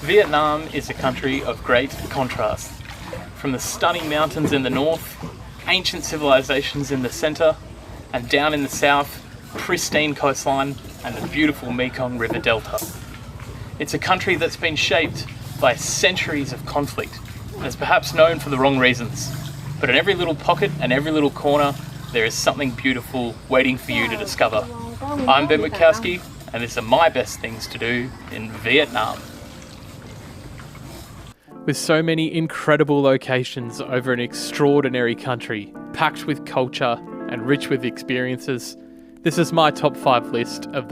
Vietnam is a country of great contrast. From the stunning mountains in the north, ancient civilizations in the centre, and down in the south, pristine coastline and the beautiful Mekong River Delta. It's a country that's been shaped by centuries of conflict and is perhaps known for the wrong reasons. But in every little pocket and every little corner, there is something beautiful waiting for you to discover. I'm Ben Witkowski, and these are my best things to do in Vietnam. With so many incredible locations over an extraordinary country, packed with culture and rich with experiences, this is my top 5 list of the